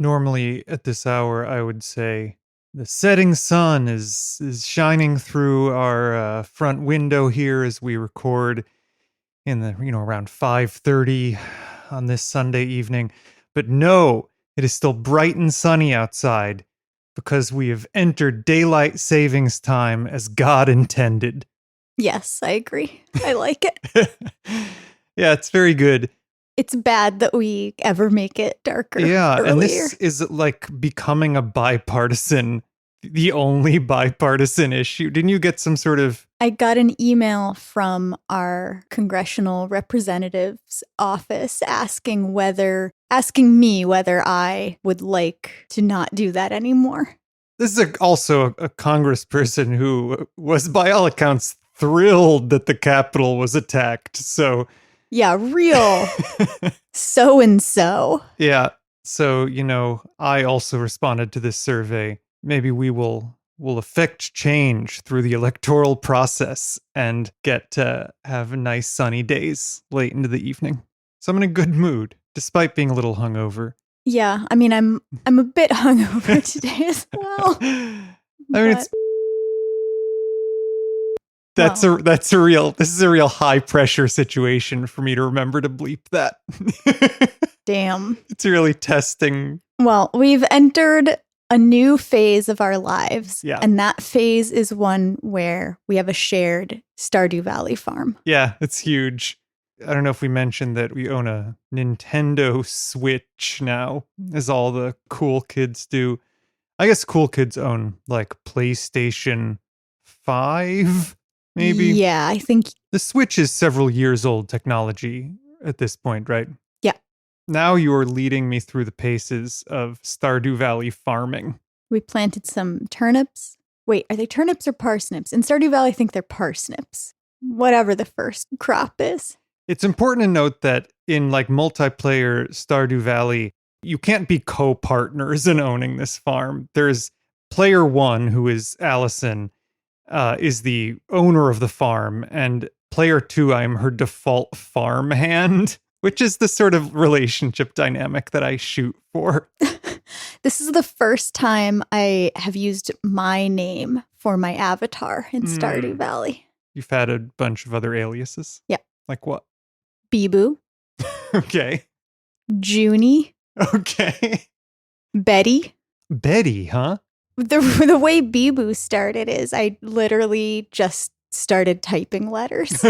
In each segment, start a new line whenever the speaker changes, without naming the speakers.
Normally at this hour, I would say the setting sun is shining through our front window here as we record in the around 5:30 on this Sunday evening. But no, it is still bright and sunny outside because we have entered daylight savings time as God intended.
Yes, I agree. I like it.
Yeah, it's very good.
It's bad that we ever make it darker.
Yeah,
earlier.
And this is like becoming the only bipartisan issue. Didn't you get some sort of...
I got an email from our congressional representative's office asking me whether I would like to not do that anymore.
This is also a congressperson who was, by all accounts, thrilled that the Capitol was attacked. So...
Yeah, real so-and-so.
Yeah. So, I also responded to this survey. Maybe we will affect change through the electoral process and get to have nice sunny days late into the evening. So I'm in a good mood, despite being a little hungover.
Yeah, I mean, I'm a bit hungover today as well.
This is a real high pressure situation for me to remember to bleep that.
Damn.
It's really testing.
Well, we've entered a new phase of our lives.
Yeah.
And that phase is one where we have a shared Stardew Valley farm.
Yeah, it's huge. I don't know if we mentioned that we own a Nintendo Switch now, as all the cool kids do. I guess cool kids own like PlayStation 5. Maybe?
Yeah, I think...
The Switch is several years old technology at this point, right?
Yeah.
Now you are leading me through the paces of Stardew Valley farming.
We planted some turnips. Wait, are they turnips or parsnips? In Stardew Valley, I think they're parsnips. Whatever the first crop is.
It's important to note that in like multiplayer Stardew Valley, you can't be co-partners in owning this farm. There's player one, who is Allison, is the owner of the farm, and player two, I'm her default farm hand, which is the sort of relationship dynamic that I shoot for.
This is the first time I have used my name for my avatar in Stardew Valley.
You've had a bunch of other aliases?
Yeah.
Like what?
Bibu.
Okay.
Junie.
Okay.
Betty.
Betty, huh?
The way Bibu started is I literally just started typing letters.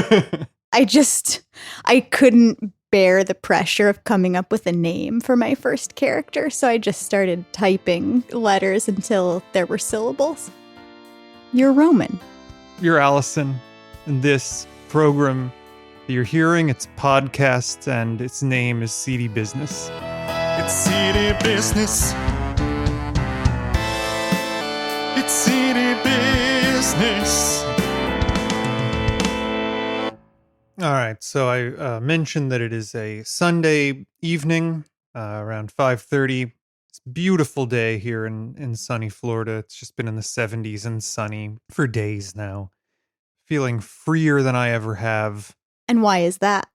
I couldn't bear the pressure of coming up with a name for my first character, so I just started typing letters until there were syllables. You're Roman.
You're Allison. And this program that you're hearing, it's podcast, and its name is Seedy Business.
It's Seedy Business. It's Seedy Business.
All right, so I mentioned that it is a Sunday evening, around 5:30. It's a beautiful day here in sunny Florida. It's just been in the 70s and sunny for days now. Feeling freer than I ever have.
And why is that?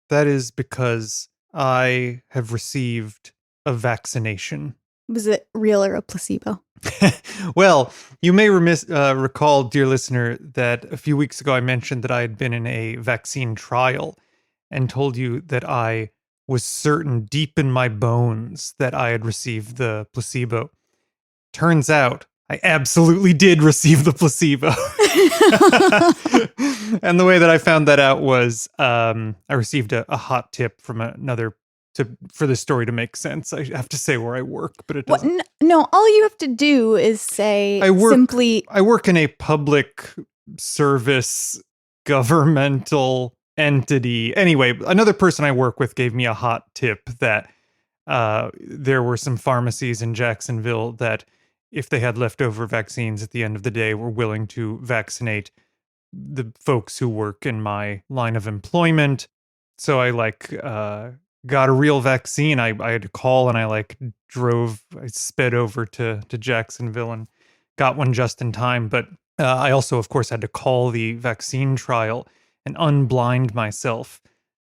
That is because I have received a vaccination.
Was it real or a placebo?
Well, you may recall, dear listener, that a few weeks ago I mentioned that I had been in a vaccine trial and told you that I was certain deep in my bones that I had received the placebo. Turns out I absolutely did receive the placebo. And the way that I found that out was I received a hot tip from for the story to make sense. I have to say where I work, but it doesn't.
No, all you have to do is say
I work in a public service governmental entity. Anyway, another person I work with gave me a hot tip that there were some pharmacies in Jacksonville that, if they had leftover vaccines at the end of the day, were willing to vaccinate the folks who work in my line of employment. So I got a real vaccine. I had to call, and I sped over to Jacksonville and got one just in time. But I also, of course, had to call the vaccine trial and unblind myself,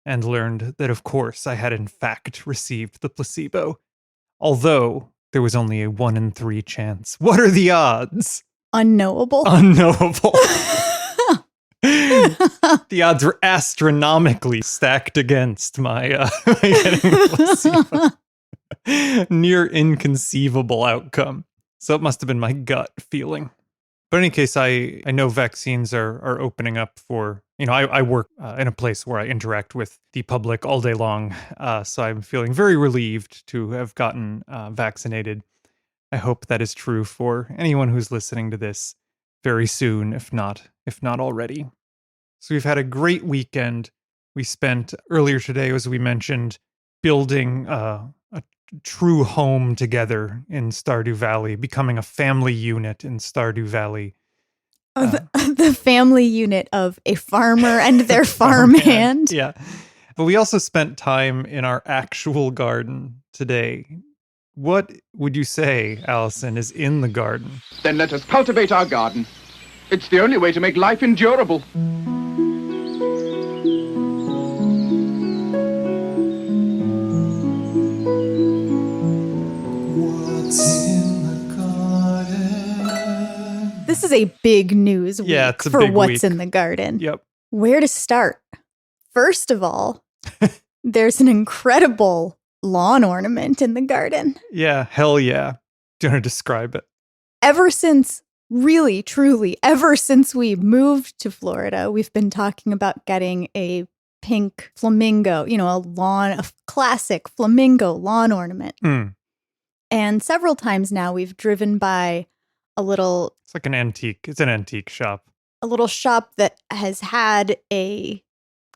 and learned that, of course, I had in fact received the placebo. Although there was only a 1 in 3 chance. What are the odds?
Unknowable.
Unknowable. The odds were astronomically stacked against my getting a placebo. Near inconceivable outcome. So it must have been my gut feeling. But in any case, I know vaccines are opening up for, I work in a place where I interact with the public all day long. So I'm feeling very relieved to have gotten vaccinated. I hope that is true for anyone who's listening to this very soon, if not already. So we've had a great weekend. We spent earlier today, as we mentioned, building a true home together in Stardew Valley, becoming a family unit in Stardew Valley.
The family unit of a farmer and their farmhand.
Yeah. But we also spent time in our actual garden today. What would you say, Allison, is in the garden?
Then let us cultivate our garden. It's the only way to make life endurable.
This is a big news week
it's a
for
big
what's
week.
in the garden.
Yep.
Where to start? First of all, there's an incredible lawn ornament in the garden.
Yeah, hell yeah. Do you want to describe it?
Ever since, really, truly, ever since we moved to Florida, we've been talking about getting a pink flamingo, a classic flamingo lawn ornament.
Mm.
And several times now we've driven by
It's like an antique. It's an antique shop.
a little shop that has had a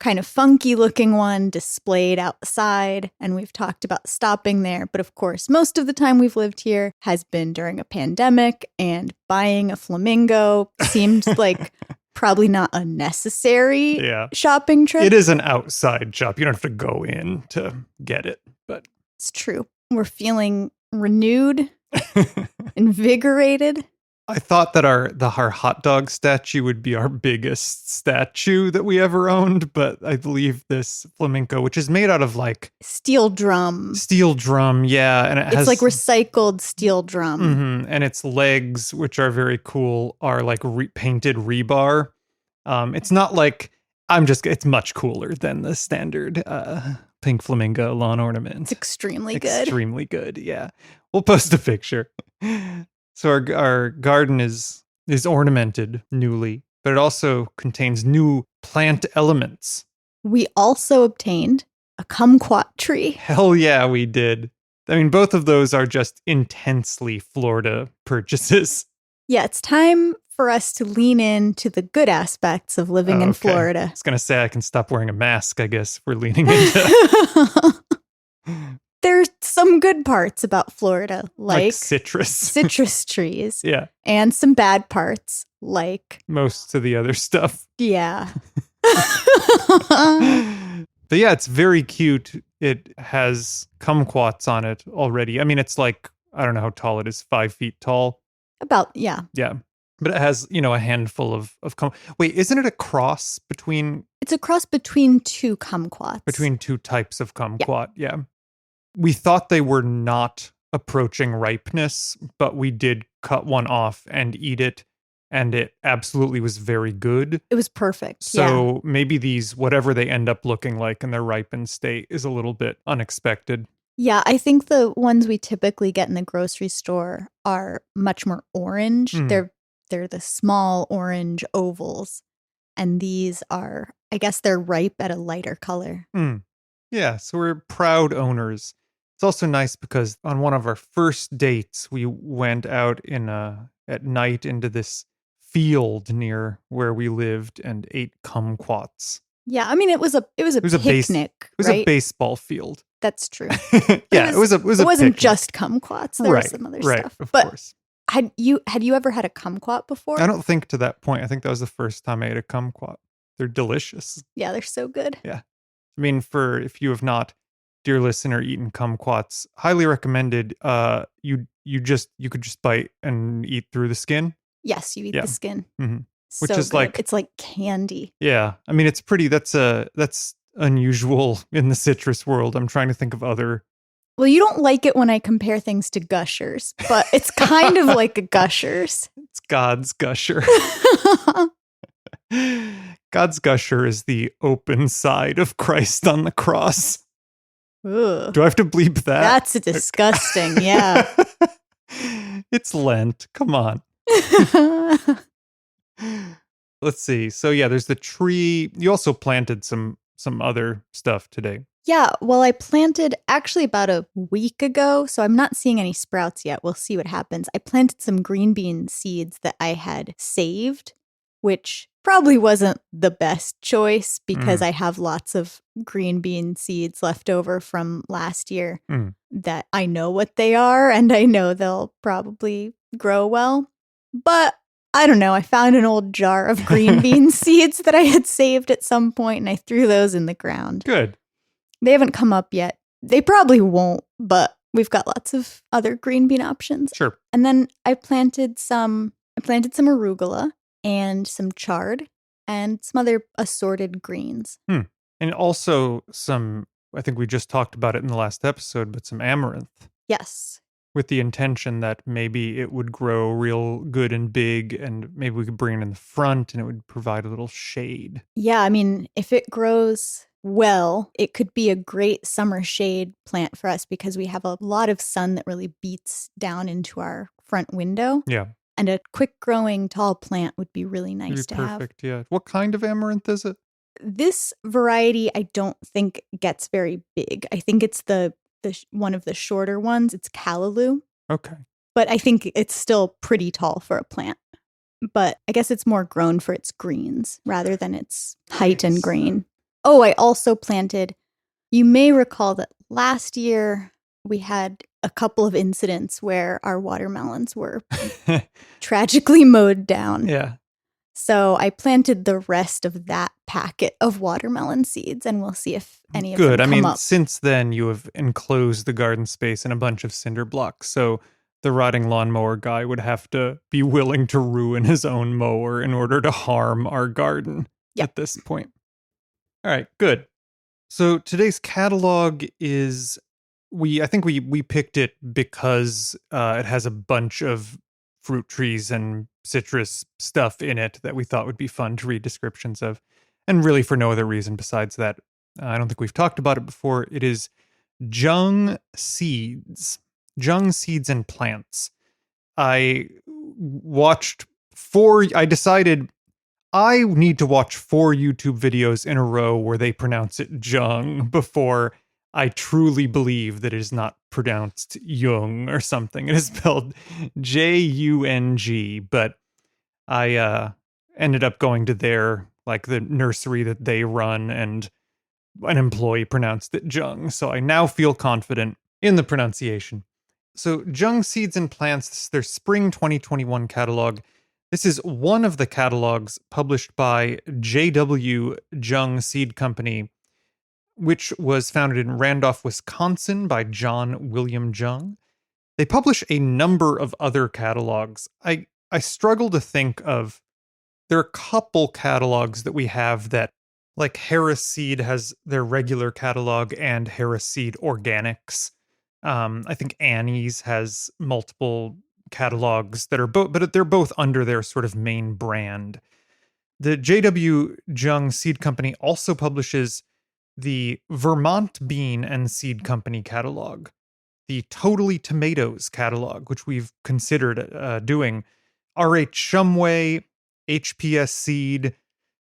kind of funky looking one displayed outside, and we've talked about stopping there. But of course, most of the time we've lived here has been during a pandemic, and buying a flamingo seemed like probably not a necessary shopping trip.
It is an outside shop. You don't have to go in to get it, but
It's true. We're feeling renewed, invigorated.
I thought that our hot dog statue would be our biggest statue that we ever owned, but I believe this flamenco, which is made out of like
Steel drum.
Yeah, and
It's like recycled steel drum.
And its legs, which are very cool, are like painted rebar. It's not like it's much cooler than the standard pink flamingo lawn ornament.
It's extremely good.
Extremely good, yeah. We'll post a picture. So our garden is ornamented newly, but it also contains new plant elements.
We also obtained a kumquat tree.
Hell yeah, we did. I mean, both of those are just intensely Florida purchases.
Yeah, it's time for us to lean into the good aspects of living in Florida.
I was going to say I can stop wearing a mask, I guess, for leaning into.
There's some good parts about Florida, like
citrus
trees.
Yeah.
And some bad parts, like
most of the other stuff.
Yeah.
But yeah, it's very cute. It has kumquats on it already. I mean, it's like, I don't know how tall it is, 5 feet tall.
About, yeah.
Yeah. But it has, a handful of Wait, isn't it a cross between?
It's a cross between two kumquats.
Between two types of kumquat, yeah. We thought they were not approaching ripeness, but we did cut one off and eat it, and it absolutely was very good.
It was perfect.
So maybe these, whatever they end up looking like in their ripened state, is a little bit unexpected.
Yeah, I think the ones we typically get in the grocery store are much more orange. They're the small orange ovals, and these are, I guess they're ripe at a lighter color.
Yeah, so we're proud owners. It's also nice because on one of our first dates, we went out at night into this field near where we lived and ate kumquats.
Yeah, I mean it was a picnic.
It was a baseball field.
That's true.
Yeah, it wasn't
picnic. Just kumquats. There was some other stuff.
Of course.
Had you ever had a kumquat before?
I don't think to that point. I think that was the first time I ate a kumquat. They're delicious.
Yeah, they're so good.
Yeah. I mean, if you have not, dear listener, eaten kumquats, highly recommended. You could just bite and eat through the skin.
Yes, you eat the skin.
Mm-hmm. Which
so
is
good.
like,
it's like candy.
Yeah. I mean, it's pretty, that's unusual in the citrus world. I'm trying to think of other
Well, you don't like it when I compare things to Gushers, but it's kind of like a Gushers.
It's God's Gusher. God's Gusher is the open side of Christ on the cross.
Ugh.
Do I have to bleep that?
That's disgusting, yeah.
It's Lent. Come on. Let's see. So yeah, there's the tree. You also planted some other stuff today.
Yeah, well, I planted actually about a week ago, so I'm not seeing any sprouts yet. We'll see what happens. I planted some green bean seeds that I had saved, which probably wasn't the best choice because I have lots of green bean seeds left over from last year that I know what they are and I know they'll probably grow well. But I don't know. I found an old jar of green bean seeds that I had saved at some point and I threw those in the ground.
Good.
They haven't come up yet. They probably won't, but we've got lots of other green bean options.
Sure.
And then I planted some arugula and some chard and some other assorted greens.
And also some, I think we just talked about it in the last episode, but some amaranth.
Yes.
With the intention that maybe it would grow real good and big, and maybe we could bring it in the front and it would provide a little shade.
Yeah, I mean, if it grows well, it could be a great summer shade plant for us because we have a lot of sun that really beats down into our front window.
Yeah.
And a quick growing tall plant would be really nice
It'd be
to have.
perfect, yeah. What kind of amaranth is it?
This variety, I don't think gets very big. I think it's the one of the shorter ones. It's callaloo.
Okay.
But I think it's still pretty tall for a plant. But I guess it's more grown for its greens rather than its height and green. Oh, I also planted, you may recall that last year we had a couple of incidents where our watermelons were tragically mowed down.
Yeah.
So I planted the rest of that packet of watermelon seeds and we'll see if any of them come up.
Good. I mean, since then you have enclosed the garden space in a bunch of cinder blocks. So the rotting lawnmower guy would have to be willing to ruin his own mower in order to harm our garden at this point. All right, good. So today's catalog is, I think we picked it because it has a bunch of fruit trees and citrus stuff in it that we thought would be fun to read descriptions of. And really for no other reason besides that. I don't think we've talked about it before. It is Jung Seeds and Plants. I decided I need to watch 4 YouTube videos in a row where they pronounce it Jung before I truly believe that it is not pronounced Jung or something. It is spelled Jung, but I ended up going to the nursery that they run, and an employee pronounced it Jung. So I now feel confident in the pronunciation. So Jung Seeds and Plants, this is their spring 2021 catalog. This is one of the catalogs published by J.W. Jung Seed Company, which was founded in Randolph, Wisconsin by John William Jung. They publish a number of other catalogs. I struggle to think of, there are a couple catalogs that we have that, like Harris Seed has their regular catalog and Harris Seed Organics. I think Annie's has multiple catalogs that are both, but they're both under their sort of main brand. The J.W. Jung Seed Company also publishes the Vermont Bean and Seed Company catalog, the Totally Tomatoes catalog, which we've considered doing, R.H. Shumway, HPS Seed,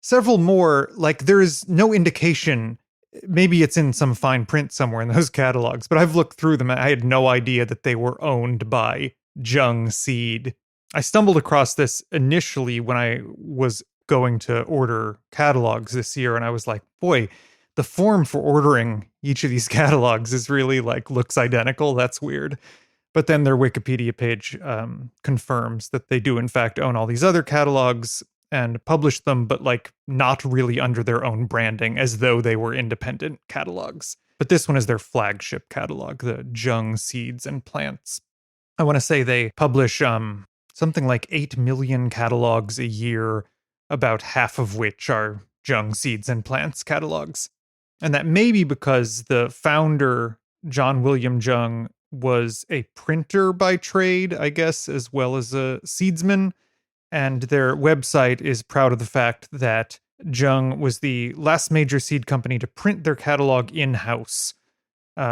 several more. Like, there is no indication. Maybe it's in some fine print somewhere in those catalogs, but I've looked through them. I had no idea that they were owned by Jung Seed. I stumbled across this initially when I was going to order catalogs this year, and I was like, boy, the form for ordering each of these catalogs is really looks identical. That's weird. But then their Wikipedia page confirms that they do in fact own all these other catalogs and publish them, but not really under their own branding, as though they were independent catalogs. But this one is their flagship catalog, the Jung Seeds and Plants. I want to say they publish something like 8 million catalogs a year, about half of which are Jung Seeds and Plants catalogs. And that may be because the founder John William Jung was a printer by trade, I guess, as well as a seedsman. And their website is proud of the fact that Jung was the last major seed company to print their catalog in-house,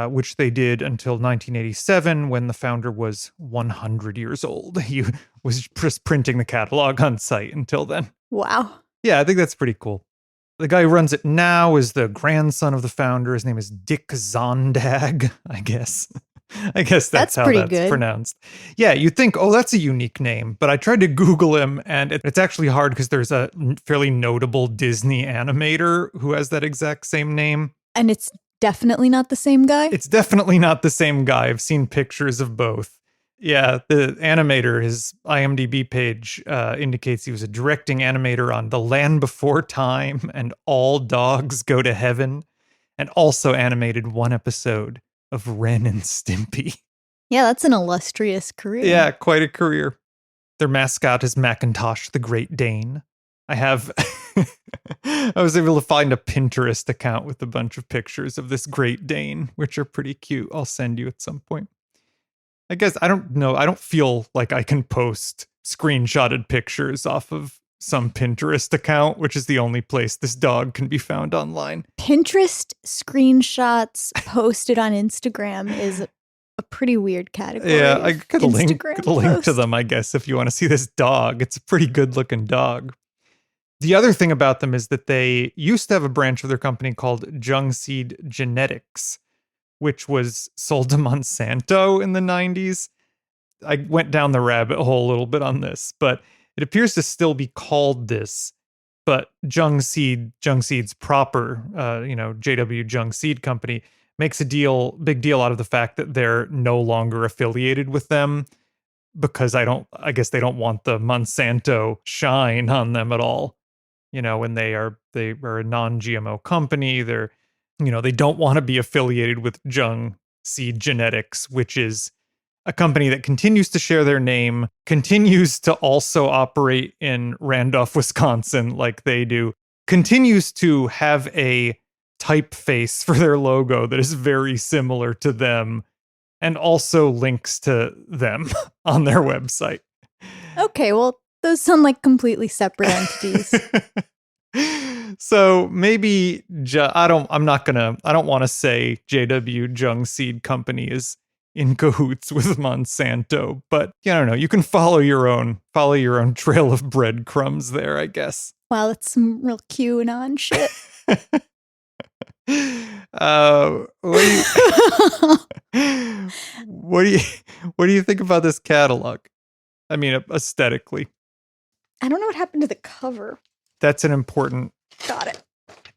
which they did until 1987 when the founder was 100 years old. He was just printing the catalog on site until then.
Wow.
Yeah, I think that's pretty cool. The guy who runs it now is the grandson of the founder. His name is Dick Zondag, I guess. I guess that's how
pretty
that's
good.
pronounced. Yeah, you'd think, oh, that's a unique name. But I tried to Google him, and it's actually hard because there's a fairly notable Disney animator who has that exact same name.
And it's definitely not the same guy?
It's definitely not the same guy. I've seen pictures of both. Yeah, the animator, his IMDb page indicates he was a directing animator on The Land Before Time and All Dogs Go to Heaven, and also animated one episode of Ren and Stimpy.
Yeah, that's an illustrious career.
Yeah, quite a career. Their mascot is Macintosh the Great Dane. I was able to find a Pinterest account with a bunch of pictures of this Great Dane, which are pretty cute. I'll send you at some point. I guess, I don't know. I don't feel like I can post screenshotted pictures off of some Pinterest account, which is the only place this dog can be found online.
Pinterest screenshots posted on Instagram is a pretty weird category.
Yeah, I could link
post.
to them, I guess, if you want to see this dog. It's a pretty good looking dog. The other thing about them is that they used to have a branch of their company called Jung Seed Genetics, which was sold to Monsanto in the 90s. I went down the rabbit hole a little bit on this, but it appears to still be called this. But Jung Seeds proper, JW Jung Seed Company, makes a big deal out of the fact that they're no longer affiliated with them because I guess they don't want the Monsanto shine on them at all. When they are a non-GMO company, they don't want to be affiliated with Jung Seed Genetics, which is a company that continues to share their name, continues to also operate in Randolph, Wisconsin, like they do, continues to have a typeface for their logo that is very similar to them, and also links to them on their website.
Okay, well, those sound like completely separate entities.
So maybe I don't want to say JW Jung Seed Company is in cahoots with Monsanto, but I don't know. You can follow your own trail of breadcrumbs there, I guess.
Wow, that's some real QAnon shit.
What do you think about this catalog? I mean, aesthetically.
I don't know what happened to the cover.
That's an important.
Got it.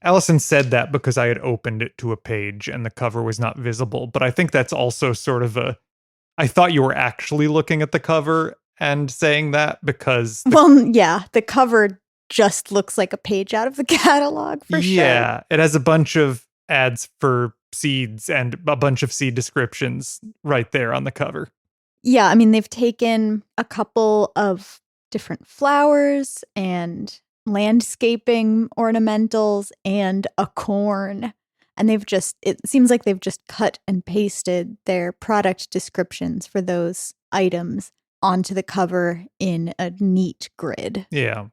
Allison said that because I had opened it to a page and the cover was not visible, but I think that's also sort of I thought you were actually looking at the cover and saying that because
the cover just looks like a page out of the catalog for sure.
Yeah, it has a bunch of ads for seeds and a bunch of seed descriptions right there on the cover.
Yeah, I mean, they've taken a couple of different flowers and landscaping ornamentals and a corn. And it seems like they've just cut and pasted their product descriptions for those items onto the cover in a neat grid.
Yeah.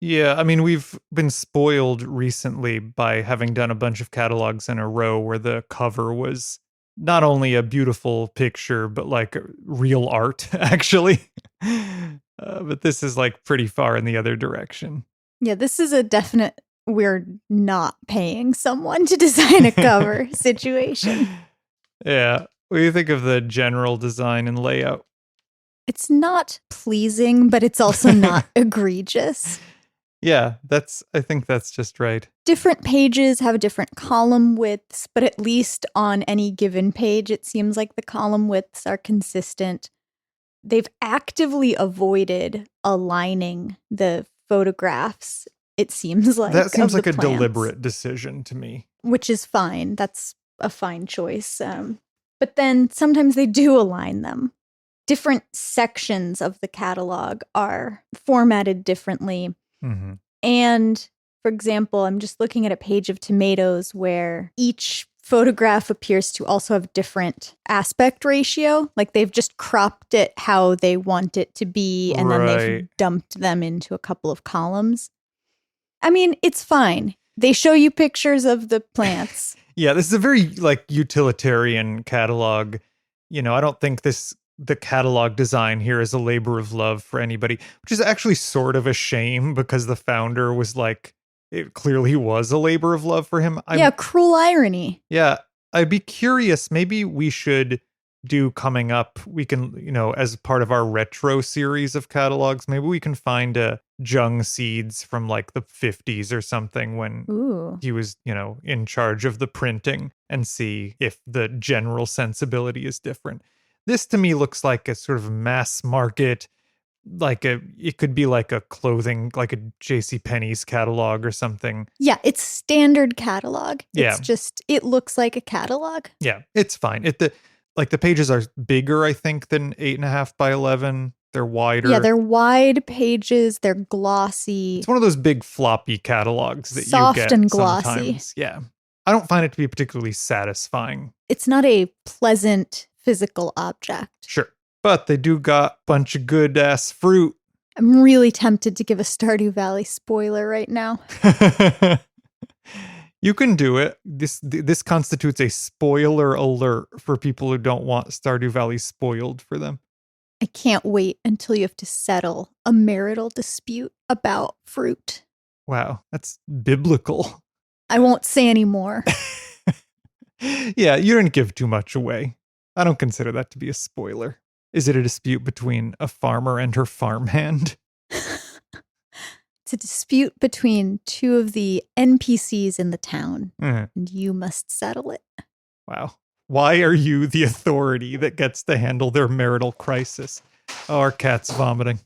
Yeah, I mean, we've been spoiled recently by having done a bunch of catalogs in a row where the cover was not only a beautiful picture, but like real art, actually. But this is like pretty far in the other direction.
Yeah, this is a definite we're not paying someone to design a cover situation.
Yeah. What do you think of the general design and layout?
It's not pleasing, but it's also not egregious.
Yeah, I think that's just right.
Different pages have different column widths, but at least on any given page, it seems like the column widths are consistent. They've actively avoided aligning the photographs, it seems like.
That seems like a
plants,
deliberate decision to me.
Which is fine. That's a fine choice. But then sometimes they do align them. Different sections of the catalog are formatted differently. Mm-hmm. And, for example, I'm just looking at a page of tomatoes where each photograph appears to also have different aspect ratio. Like they've just cropped it how they want it to be, and then they've dumped them into a couple of columns. I mean, it's fine. They show you pictures of the plants.
Yeah, this is a very like utilitarian catalog. I don't think the catalog design here is a labor of love for anybody, which is actually sort of a shame because the founder was like, it clearly was a labor of love for him.
Cruel irony.
Yeah, I'd be curious. Maybe we should do coming up. We can, as part of our retro series of catalogs, maybe we can find a Jung Seeds from like the 50s or something when he was, in charge of the printing and see if the general sensibility is different. This to me looks like a sort of mass market, it could be like a clothing, like a JCPenney's catalog or something.
Yeah, it's standard catalog.
Yeah.
It's just, it looks like a catalog.
Yeah, it's fine. The pages are bigger, I think, than 8.5 by 11. They're wider.
Yeah, they're wide pages. They're glossy.
It's one of those big floppy catalogs that
soft
you get
and glossy.
Sometimes. Yeah. I don't find it to be particularly satisfying.
It's not a pleasant physical object.
Sure. But they do got a bunch of good ass fruit.
I'm really tempted to give a Stardew Valley spoiler right now.
You can do it. This constitutes a spoiler alert for people who don't want Stardew Valley spoiled for them.
I can't wait until you have to settle a marital dispute about fruit.
Wow, that's biblical.
I won't say any more.
Yeah, you didn't give too much away. I don't consider that to be a spoiler. Is it a dispute between a farmer and her farmhand?
It's a dispute between two of the NPCs in the town, and you must settle it.
Wow. Why are you the authority that gets to handle their marital crisis? Oh, our cat's vomiting.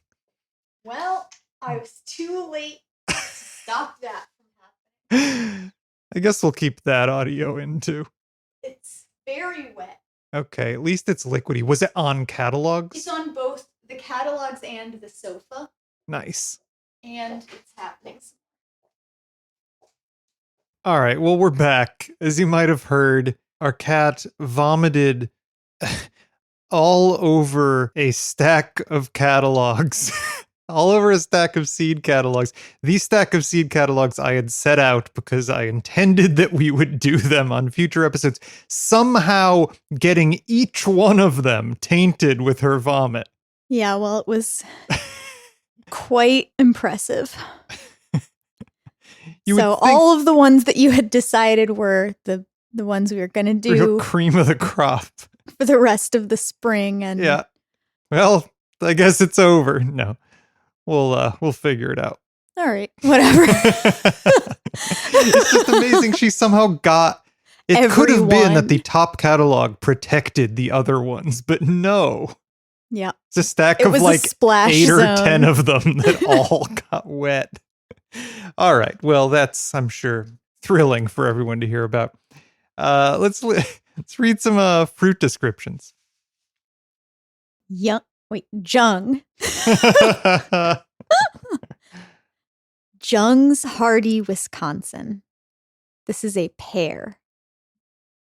Well, I was too late to stop that from happening.
I guess we'll keep that audio in too.
It's very wet.
Okay, at least it's liquidy. Was it on catalogs?
It's on both the catalogs and the sofa.
Nice.
And it's happening.
All right, well, we're back. As you might have heard, our cat vomited all over a stack of catalogs. All over a stack of seed catalogs. These stack of seed catalogs I had set out because I intended that we would do them on future episodes, somehow getting each one of them tainted with her vomit.
Yeah, well, it was quite impressive. So all of the ones that you had decided were the ones we were going to do.
Real cream of the crop.
For the rest of the spring. And
yeah. Well, I guess it's over. No. We'll figure it out.
All right, whatever.
It's just amazing. She somehow got it.
Everyone.
Could have been that the top catalog protected the other ones, but no.
Yeah,
it's a stack of like 8
zone.
or 10 of them that all got wet. All right. Well, that's, I'm sure, thrilling for everyone to hear about. Let's read some fruit descriptions.
Jung. Jung's Hardy, Wisconsin. This is a pear.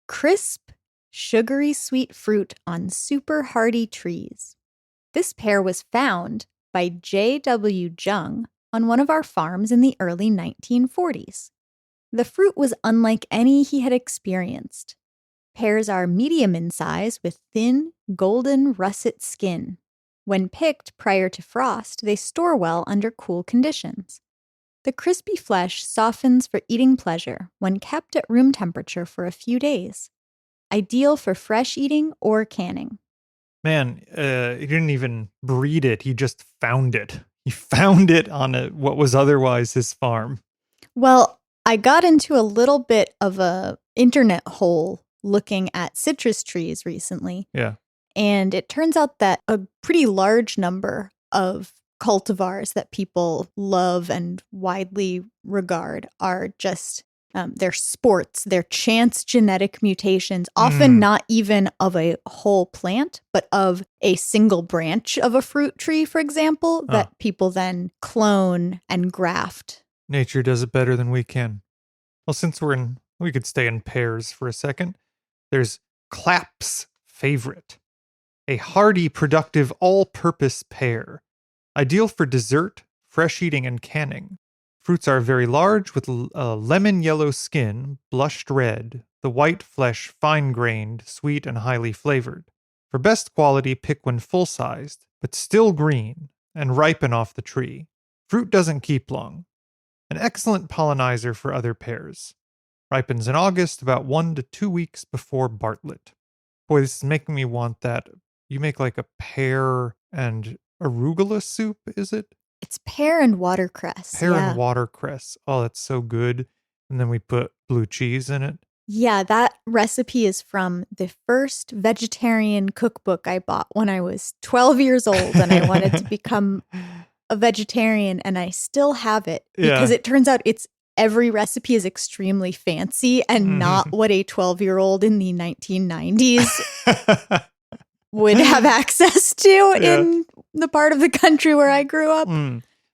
Crisp, sugary sweet fruit on super hardy trees. This pear was found by J.W. Jung on one of our farms in the early 1940s. The fruit was unlike any he had experienced. Pears are medium in size with thin, golden, russet skin. When picked prior to frost, they store well under cool conditions. The crispy flesh softens for eating pleasure when kept at room temperature for a few days. Ideal for fresh eating or canning.
Man, he didn't even breed it. He just found it. He found it on what was otherwise his farm.
Well, I got into a little bit of a internet hole looking at citrus trees recently.
Yeah.
And it turns out that a pretty large number of cultivars that people love and widely regard are just their sports, their chance genetic mutations, often not even of a whole plant, but of a single branch of a fruit tree, for example, that people then clone and graft.
Nature does it better than we can. Well, since we're in We could stay in pears for a second. There's Clapp's favorite, a hardy, productive, all-purpose pear, ideal for dessert, fresh eating, and canning. Fruits are very large with a lemon yellow skin, blushed red, the white flesh fine-grained, sweet, and highly flavored. For best quality, pick when full-sized, but still green, and ripen off the tree. Fruit doesn't keep long. An excellent pollinizer for other pears. Ripens in August, about 1 to 2 weeks before Bartlett. Boy, this is making me want that. You make like a pear and arugula soup, is it?
It's pear and watercress.
Pear and watercress. Oh, that's so good. And then we put blue cheese in it.
Yeah, that recipe is from the first vegetarian cookbook I bought when I was 12 years old and I wanted to become a vegetarian, and I still have it because it turns out every recipe is extremely fancy and not what a 12-year-old in the 1990s would have access to in the part of the country where I grew up.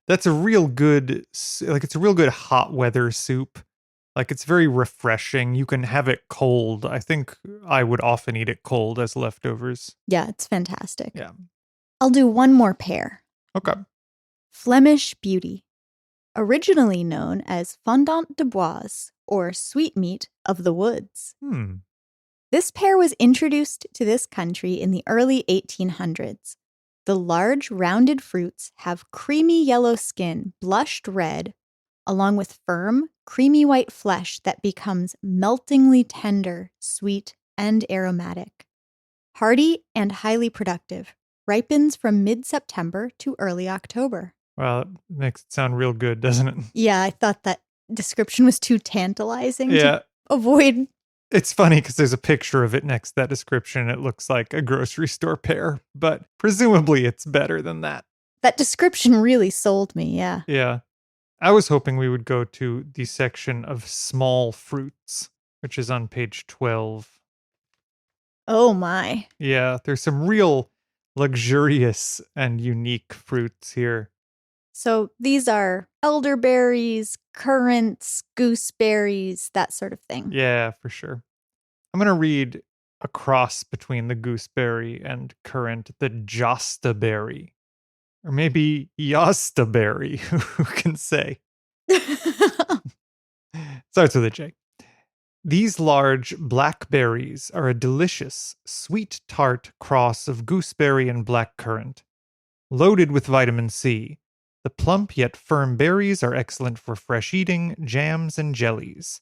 That's a real good, it's a real good hot weather soup. Like, it's very refreshing. You can have it cold. I think I would often eat it cold as leftovers.
Yeah, it's fantastic.
Yeah.
I'll do one more pear.
Okay.
Flemish Beauty. Originally known as fondant de bois, or sweetmeat of the woods. This pear was introduced to this country in the early 1800s. The large, rounded fruits have creamy yellow skin, blushed red, along with firm, creamy white flesh that becomes meltingly tender, sweet, and aromatic. Hardy and highly productive. Ripens from mid-September to early October.
Well, it makes it sound real good, doesn't it?
Yeah, I thought that description was too tantalizing to avoid.
It's funny because there's a picture of it next to that description. It looks like a grocery store pear, but presumably it's better than that.
That description really sold me, yeah.
Yeah. I was hoping we would go to the section of small fruits, which is on page 12.
Oh my.
Yeah, there's some real luxurious and unique fruits here.
So these are elderberries, currants, gooseberries, that sort of thing.
Yeah, for sure. I'm going to read a cross between the gooseberry and currant, the jostaberry. Or maybe yostaberry, who can say? Starts with a J. These large black berries are a delicious, sweet tart cross of gooseberry and black currant. Loaded with vitamin C, the plump yet firm berries are excellent for fresh eating, jams, and jellies.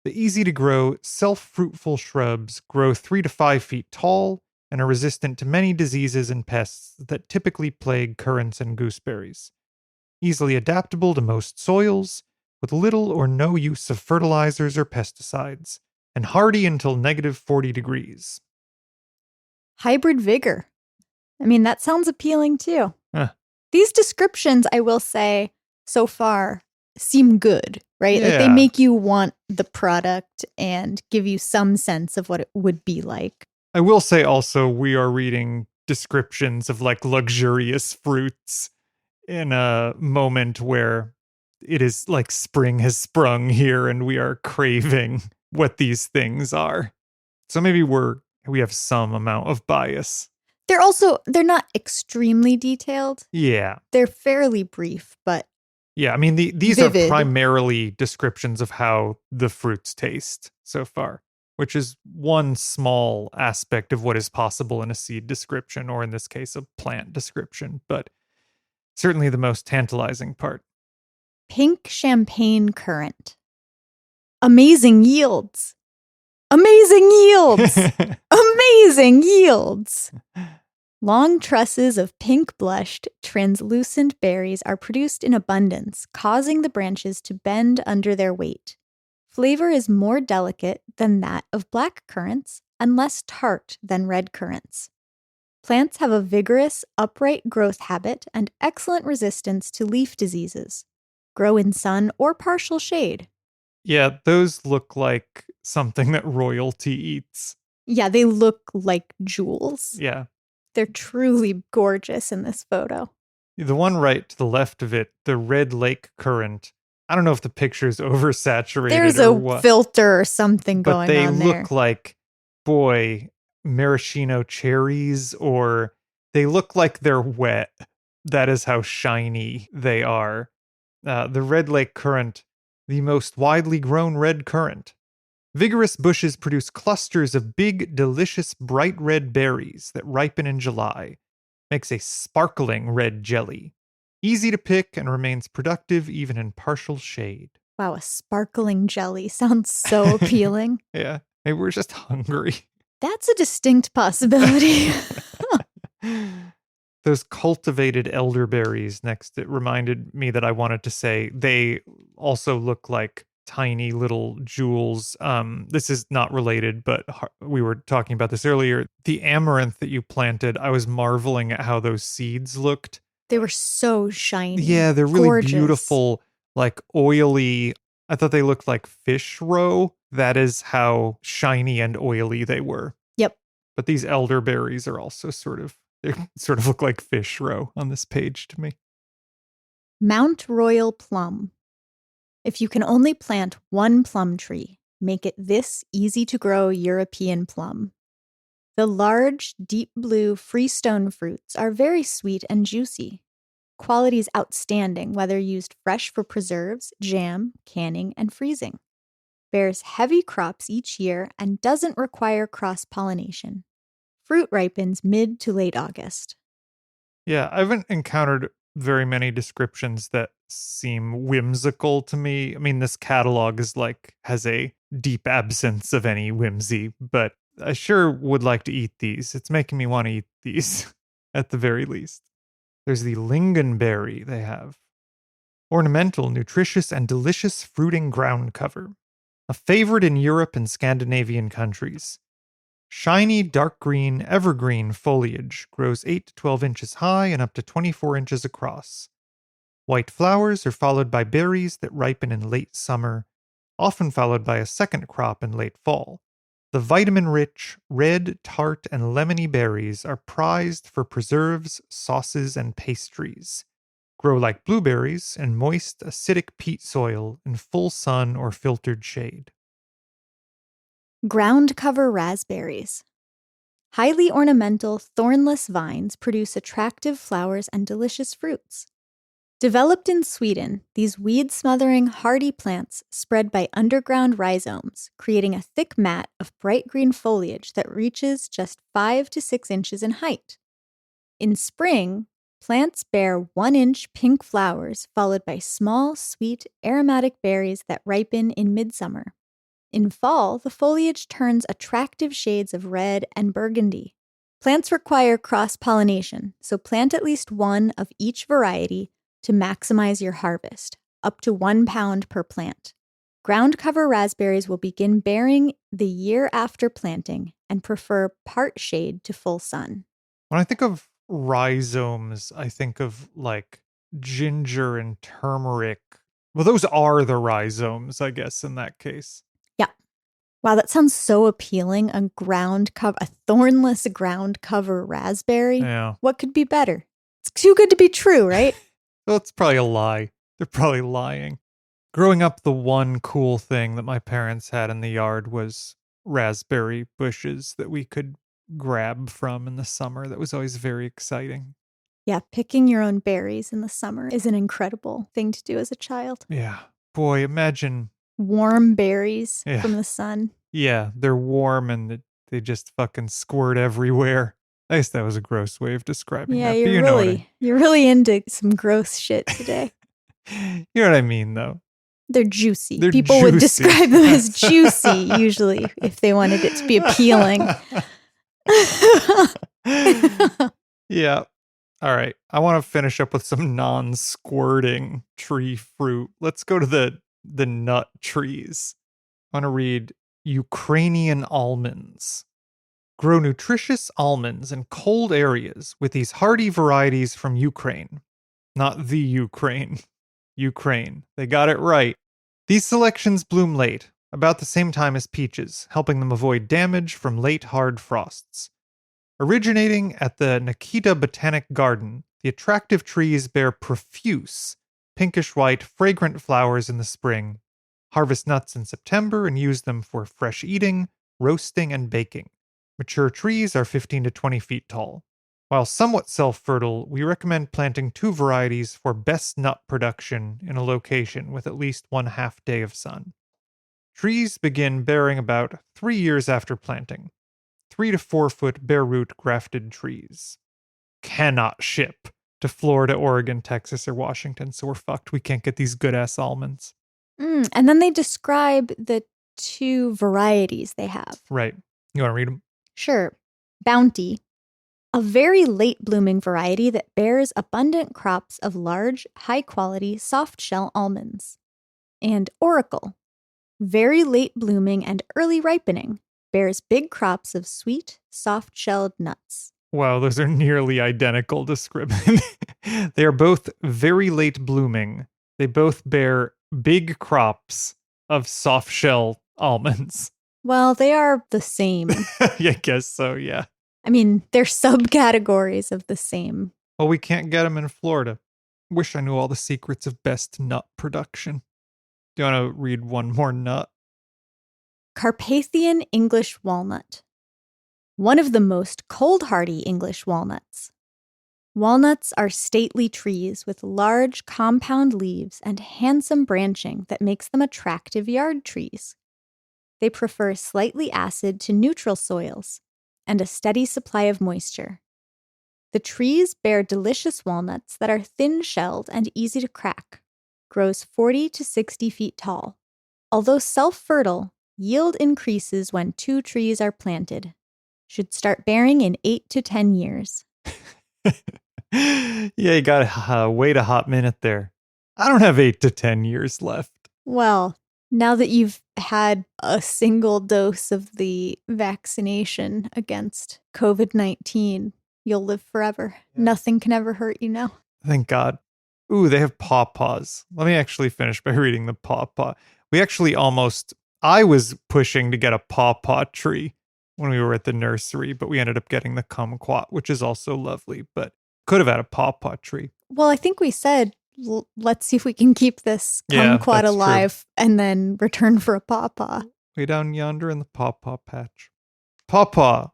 The easy-to-grow, self-fruitful shrubs grow 3 to 5 feet tall and are resistant to many diseases and pests that typically plague currants and gooseberries. Easily adaptable to most soils, with little or no use of fertilizers or pesticides, and hardy until -40 degrees.
Hybrid vigor. I mean, that sounds appealing too.
Huh.
These descriptions, I will say, so far seem good, right? Like they
Yeah.
make you want the product and give you some sense of what it would be like.
I will say also, we are reading descriptions of like luxurious fruits in a moment where it is like spring has sprung here and we are craving what these things are. So maybe we have some amount of bias.
They're not extremely detailed.
Yeah.
They're fairly brief, but
Yeah, I mean, these
vivid.
are primarily descriptions of how the fruits taste so far, which is one small aspect of what is possible in a seed description, or in this case, a plant description, but certainly the most tantalizing part.
pink champagne currant. Amazing yields. Amazing yields. Amazing yields. Long trusses of pink blushed, translucent berries are produced in abundance, causing the branches to bend under their weight. Flavor is more delicate than that of black currants and less tart than red currants. Plants have a vigorous, upright growth habit and excellent resistance to leaf diseases. Grow in sun or partial shade.
Yeah, those look like something that royalty eats.
Yeah, they look like jewels.
Yeah.
They're truly gorgeous in this photo.
The one right to the left of it, the red lake currant, I don't know if the picture's oversaturated
There's
or
a
what,
filter or something
but
going
they
on
look
there.
like, boy, maraschino cherries, or they look like they're wet. That is how shiny they are. The Red Lake currant, the most widely grown red currant. Vigorous bushes produce clusters of big, delicious, bright red berries that ripen in July. Makes a sparkling red jelly. Easy to pick and remains productive even in partial shade.
Wow, a sparkling jelly sounds so appealing.
Yeah, maybe we're just hungry.
That's a distinct possibility.
Those cultivated elderberries next, it reminded me that I wanted to say they also look like tiny little jewels. This is not related, but we were talking about this earlier. The amaranth that you planted, I was marveling at how those seeds looked.
They were so shiny.
Yeah, they're really
Gorgeous.
beautiful, like oily. I thought they looked like fish roe. That is how shiny and oily they were.
Yep.
But these elderberries are also they sort of look like fish roe on this page to me.
Mount Royal plum. If you can only plant one plum tree, make it this easy-to-grow European plum. The large, deep blue freestone fruits are very sweet and juicy. Quality is outstanding whether used fresh for preserves, jam, canning, and freezing. Bears heavy crops each year and doesn't require cross-pollination. Fruit ripens mid to late August.
Yeah, I haven't encountered very many descriptions that seem whimsical to me. I mean, this catalog has a deep absence of any whimsy, but I sure would like to eat these. It's making me want to eat these at the very least. There's the lingonberry they have. Ornamental, nutritious, and delicious fruiting ground cover. A favorite in Europe and Scandinavian countries. Shiny, dark green, evergreen foliage grows 8 to 12 inches high and up to 24 inches across. White flowers are followed by berries that ripen in late summer, often followed by a second crop in late fall. The vitamin-rich, red, tart, and lemony berries are prized for preserves, sauces, and pastries. Grow like blueberries in moist, acidic peat soil in full sun or filtered shade.
Ground cover raspberries. Highly ornamental, thornless vines produce attractive flowers and delicious fruits. Developed in Sweden, these weed-smothering, hardy plants spread by underground rhizomes, creating a thick mat of bright green foliage that reaches just 5 to 6 inches in height. In spring, plants bear 1-inch pink flowers followed by small, sweet, aromatic berries that ripen in midsummer. In fall, the foliage turns attractive shades of red and burgundy. Plants require cross-pollination, so plant at least one of each variety to maximize your harvest, up to 1 pound per plant. Ground cover raspberries will begin bearing the year after planting and prefer part shade to full sun.
When I think of rhizomes, I think of like ginger and turmeric. Well, those are the rhizomes, I guess, in that case.
Yeah. Wow, that sounds so appealing. A thornless ground cover raspberry.
Yeah.
What could be better? It's too good to be true, right?
Well, it's probably a lie. They're probably lying. Growing up, the one cool thing that my parents had in the yard was raspberry bushes that we could grab from in the summer. That was always very exciting.
Yeah, picking your own berries in the summer is an incredible thing to do as a child.
Yeah. Boy, imagine.
Warm berries
Yeah.
from the sun.
Yeah, they're warm and they just fucking squirt everywhere. I guess that was a gross way of describing
Yeah,
that. But
you're really into some gross shit today.
You know what I mean, though.
They're juicy.
They're
People would
juicy.
describe them as juicy, usually, if they wanted it to be appealing.
Yeah. All right. I want to finish up with some non-squirting tree fruit. Let's go to the nut trees. I want to read Ukrainian almonds. Grow nutritious almonds in cold areas with these hardy varieties from Ukraine. Not the Ukraine. Ukraine. They got it right. These selections bloom late, about the same time as peaches, helping them avoid damage from late hard frosts. Originating at the Nikita Botanic Garden, the attractive trees bear profuse, pinkish-white, fragrant flowers in the spring. Harvest nuts in September and use them for fresh eating, roasting, and baking. Mature trees are 15 to 20 feet tall. While somewhat self-fertile, we recommend planting 2 varieties for best nut production in a location with at least 1/2 day of sun. Trees begin bearing about 3 years after planting. 3 to 4 foot bare root grafted trees. Cannot ship to Florida, Oregon, Texas, or Washington, so we're fucked. We can't get these good-ass almonds.
And then they describe the 2 varieties they have.
Right. You want to read them?
Sure. Bounty, a very late blooming variety that bears abundant crops of large, high-quality, soft-shell almonds. And Oracle, very late blooming and early ripening, bears big crops of sweet, soft-shelled nuts.
Wow, those are nearly identical descriptions. They are both very late blooming. They both bear big crops of soft shell almonds.
Well, they are the same.
I guess so, yeah.
I mean, they're subcategories of the same.
Well, we can't get them in Florida. Wish I knew all the secrets of best nut production. Do you want to read one more nut?
Carpathian English walnut. One of the most cold-hardy English walnuts. Walnuts are stately trees with large compound leaves and handsome branching that makes them attractive yard trees. They prefer slightly acid to neutral soils and a steady supply of moisture. The trees bear delicious walnuts that are thin-shelled and easy to crack. Grows 40 to 60 feet tall. Although self-fertile, yield increases when 2 trees are planted. Should start bearing in 8 to 10 years.
Yeah, you gotta wait a hot minute there. I don't have 8 to 10 years left.
Well, now that you've had a single dose of the vaccination against COVID-19, you'll live forever. Yeah. Nothing can ever hurt you now.
Thank God. Ooh, they have pawpaws. Let me actually finish by reading the pawpaw. I was pushing to get a pawpaw tree when we were at the nursery, but we ended up getting the kumquat, which is also lovely, but could have had a pawpaw tree.
Well, I think we said, let's see if we can keep this kumquat alive and then return for a pawpaw.
Way down yonder in the pawpaw patch. Pawpaw.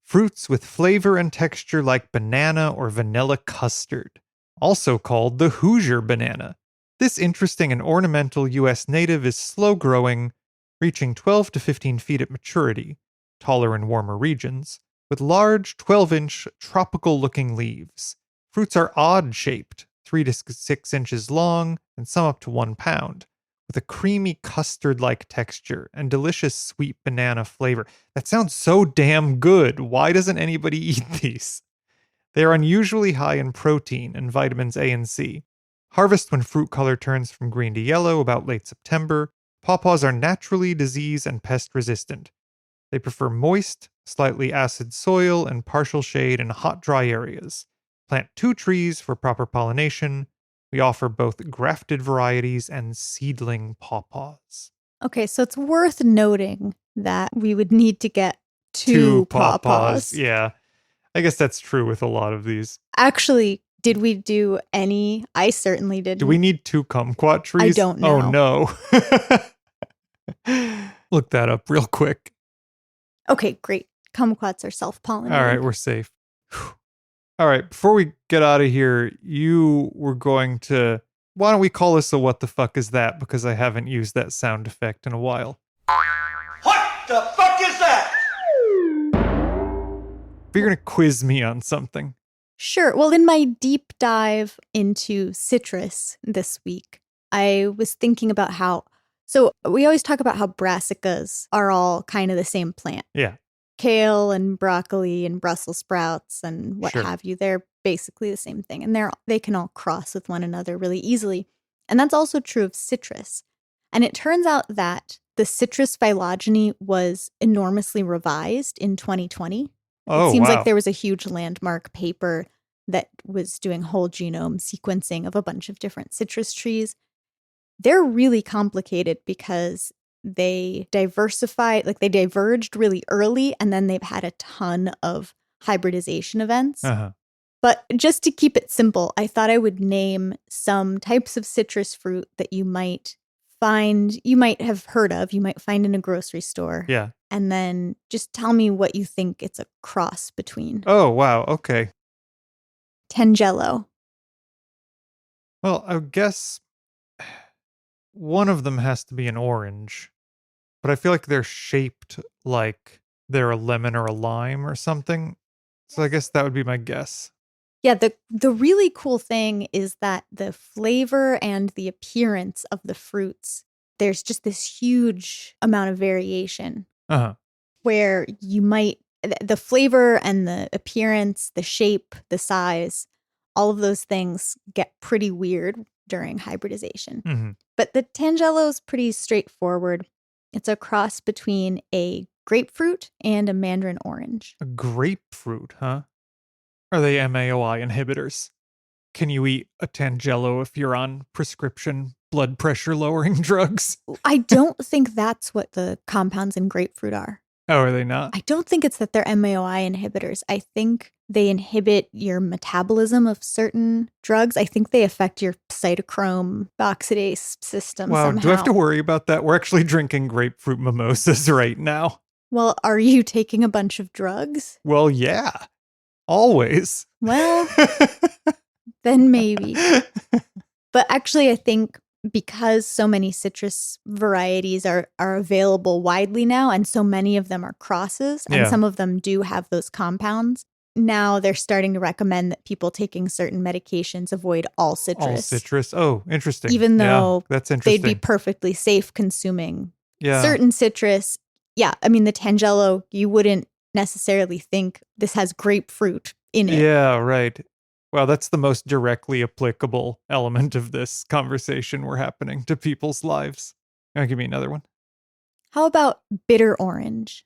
Fruits with flavor and texture like banana or vanilla custard. Also called the Hoosier banana. This interesting and ornamental U.S. native is slow growing, reaching 12 to 15 feet at maturity, taller in warmer regions, with large 12-inch tropical-looking leaves. Fruits are odd-shaped, 3 to 6 inches long, and some up to 1 pound, with a creamy custard-like texture and delicious sweet banana flavor. That sounds so damn good. Why doesn't anybody eat these? They are unusually high in protein and vitamins A and C. Harvest when fruit color turns from green to yellow about late September. Pawpaws are naturally disease and pest resistant. They prefer moist, slightly acid soil and partial shade in hot, dry areas. Plant 2 trees for proper pollination. We offer both grafted varieties and seedling pawpaws.
Okay, so it's worth noting that we would need to get 2 pawpaws.
Yeah, I guess that's true with a lot of these.
Actually, did we do any? I certainly didn't.
Do we need 2 kumquat trees?
I don't know.
Oh, no. Look that up real quick.
Okay, great. Kumquats are self-pollinating.
All right, we're safe. All right, before we get out of here, you were going to... Why don't we call this a what the fuck is that? Because I haven't used that sound effect in a while.
What the fuck is that?
But you're going to quiz me on something.
Sure. Well, in my deep dive into citrus this week, I was thinking about how... So we always talk about how brassicas are all kind of the same plant.
Yeah.
Kale and broccoli and Brussels sprouts and what
Sure.
have you. They're basically the same thing. And they can all cross with one another really easily. And that's also true of citrus. And it turns out that the citrus phylogeny was enormously revised in 2020.
Oh,
it seems
wow.
like there was a huge landmark paper that was doing whole genome sequencing of a bunch of different citrus trees. They're really complicated because they diversified, like they diverged really early, and then they've had a ton of hybridization events.
Uh-huh.
But just to keep it simple, I thought I would name some types of citrus fruit that you might have heard of, you might find in a grocery store.
Yeah.
And then just tell me what you think it's a cross between.
Oh, wow. Okay.
Tangelo.
Well, I guess one of them has to be an orange, but I feel like they're shaped like they're a lemon or a lime or something. So I guess that would be my guess.
Yeah, the really cool thing is that the flavor and the appearance of the fruits, there's just this huge amount of variation.
Uh-huh.
Where you might, the flavor and the appearance, the shape, the size, all of those things get pretty weird during hybridization.
Mm-hmm.
But the Tangelo is pretty straightforward. It's a cross between a grapefruit and a mandarin orange.
A grapefruit, huh? Are they MAOI inhibitors? Can you eat a Tangelo if you're on prescription blood pressure lowering drugs?
I don't think that's what the compounds in grapefruit are.
Oh, are they not?
I don't think it's that they're MAOI inhibitors. I think they inhibit your metabolism of certain drugs. I think they affect your cytochrome oxidase system
Wow,
somehow.
do I have to worry about that? We're actually drinking grapefruit mimosas right now.
Well, are you taking a bunch of drugs?
Well, yeah. Always.
Well, then maybe. But actually, I think because so many citrus varieties are available widely now, and so many of them are crosses, and some of them do have those compounds, now they're starting to recommend that people taking certain medications avoid all citrus.
All citrus. Oh, interesting.
Even though
that's interesting.
they'd be perfectly safe consuming
Yeah.
certain citrus. Yeah, I mean, the Tangelo, you wouldn't necessarily think this has grapefruit in it.
Yeah, right. Well, that's the most directly applicable element of this conversation we're happening to people's lives. Give me another one.
How about bitter orange?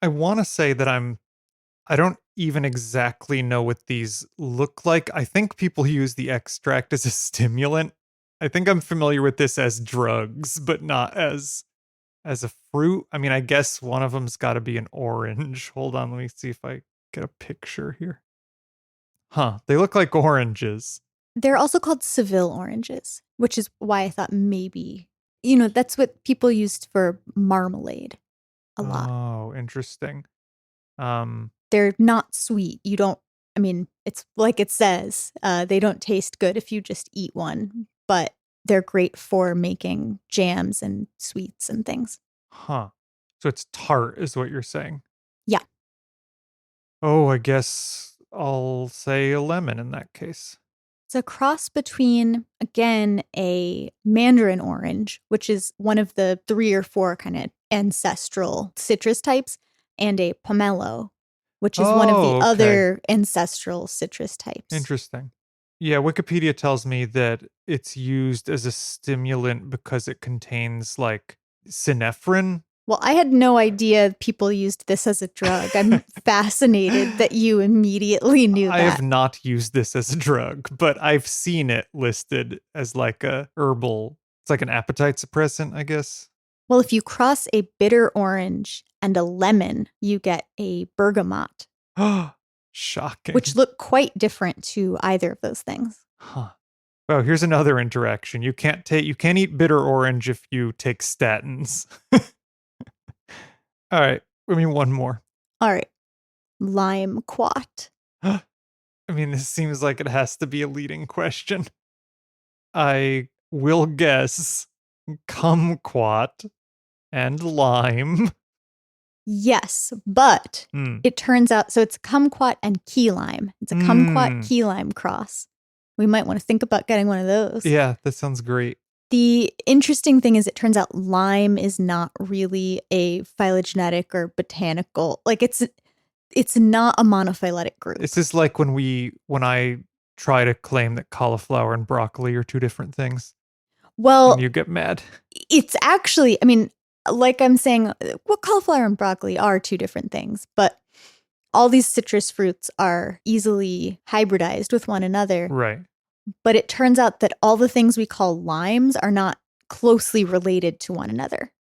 I want to say that I don't even exactly know what these look like. I think people use the extract as a stimulant. I think I'm familiar with this as drugs, but not as a fruit. I mean, I guess one of them's got to be an orange. Hold on, let me see if I get a picture here. Huh, they look like oranges.
They're also called Seville oranges, which is why I thought maybe, that's what people used for marmalade a lot.
Oh, interesting.
They're not sweet. It's like it says, they don't taste good if you just eat one, but they're great for making jams and sweets and things.
Huh. So it's tart is what you're saying?
Yeah.
Oh, I guess I'll say a lemon in that case.
It's a cross between, again, a mandarin orange, which is one of the 3 or 4 kind of ancestral citrus types, and a pomelo, which is one of the other ancestral citrus types.
Interesting. Yeah, Wikipedia tells me that it's used as a stimulant because it contains like synephrine.
Well, I had no idea people used this as a drug. I'm fascinated that you immediately knew that.
I have not used this as a drug, but I've seen it listed as like a herbal. It's like an appetite suppressant, I guess.
Well, if you cross a bitter orange and a lemon, you get a bergamot.
Shocking.
Which look quite different to either of those things.
Huh. Well, here's another interaction. You can't eat bitter orange if you take statins. All right. I mean, one more.
All right. Lime quat.
I mean, this seems like it has to be a leading question. I will guess kumquat and lime.
Yes, but it turns out, so it's kumquat and key lime. It's a kumquat key lime cross. We might want to think about getting one of those.
Yeah, that sounds great.
The interesting thing is it turns out lime is not really a phylogenetic or botanical, like it's not a monophyletic group.
This is like when I try to claim that cauliflower and broccoli are 2 different things.
Well,
and you get mad.
It's actually, I mean, like I'm saying, well, cauliflower and broccoli are 2 different things, but all these citrus fruits are easily hybridized with one another.
Right.
But it turns out that all the things we call limes are not closely related to one another.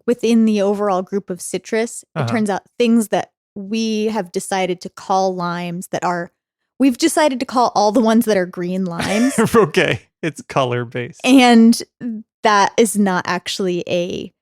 Within the overall group of citrus, it turns out things that we have decided to call limes that are We've decided to call all the ones that are green limes.
Okay. It's color based.
And that is not actually a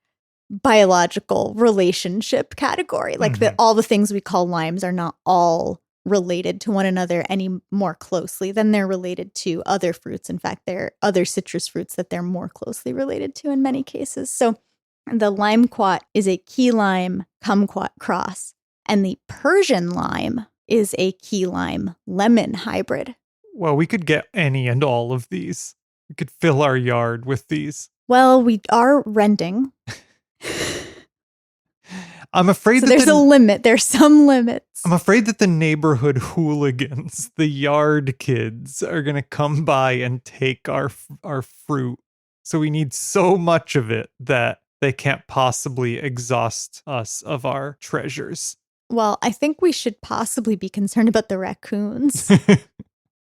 biological relationship category. Like all the things we call limes are not all related to one another any more closely than they're related to other fruits. In fact, there are other citrus fruits that they're more closely related to in many cases. So the limequat is a key lime kumquat cross, and the Persian lime is a key lime lemon hybrid.
Well, we could get any and all of these. We could fill our yard with these.
Well, we are renting.
I'm afraid
so
that
there's a limit. There's some limits.
I'm afraid that the neighborhood hooligans, the yard kids, are going to come by and take our fruit. So we need so much of it that they can't possibly exhaust us of our treasures.
Well, I think we should possibly be concerned about the raccoons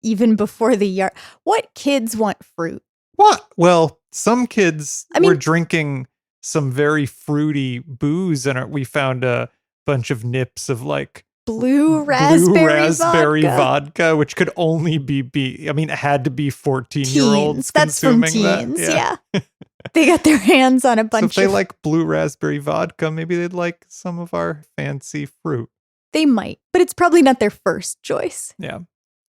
even before the yard. What kids want fruit?
What? Well, some kids were drinking some very fruity booze, and we found a bunch of nips of like
blue raspberry
vodka, which could only it had to be 14-year-olds
That's from
consuming
teens, yeah. They got their hands on a bunch
so if they like blue raspberry vodka, maybe they'd like some of our fancy fruit.
They might, but it's probably not their first choice.
Yeah.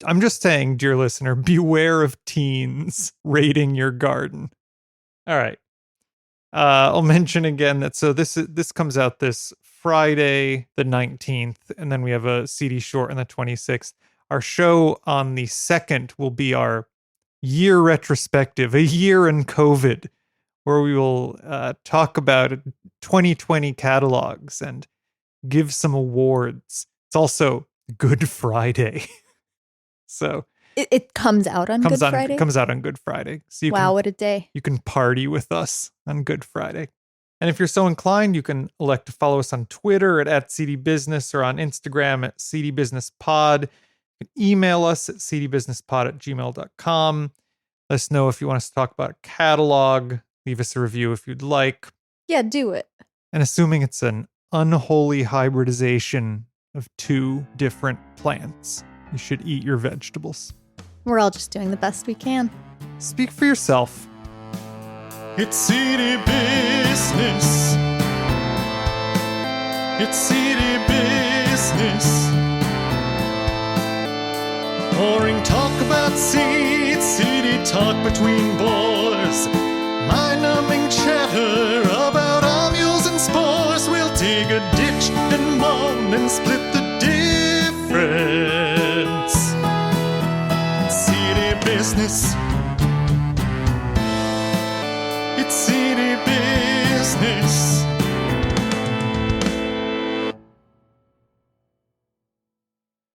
I'm just saying, dear listener, beware of teens raiding your garden. All right. I'll mention again that this comes out this Friday, the 19th, and then we have a CD short on the 26th. Our show on the 2nd will be our year retrospective, a year in COVID, where we will talk about 2020 catalogs and give some awards. It's also Good Friday. So
it comes out on Good Friday?
Comes out on Good Friday. So
what a day.
You can party with us on Good Friday. And if you're so inclined, you can elect to follow us on Twitter at @CDBusiness or on Instagram at CDBusinessPod. You can email us at cdbusinesspod@gmail.com. Let us know if you want us to talk about a catalog. Leave us a review if you'd like.
Yeah, do it.
And assuming it's an unholy hybridization of two different plants, you should eat your vegetables.
We're all just doing the best we can.
Speak for yourself.
It's city business. It's city business. Boring talk about seeds, city talk between boys. Mind-numbing chatter about our mules and spores. We'll dig a ditch and moan and split the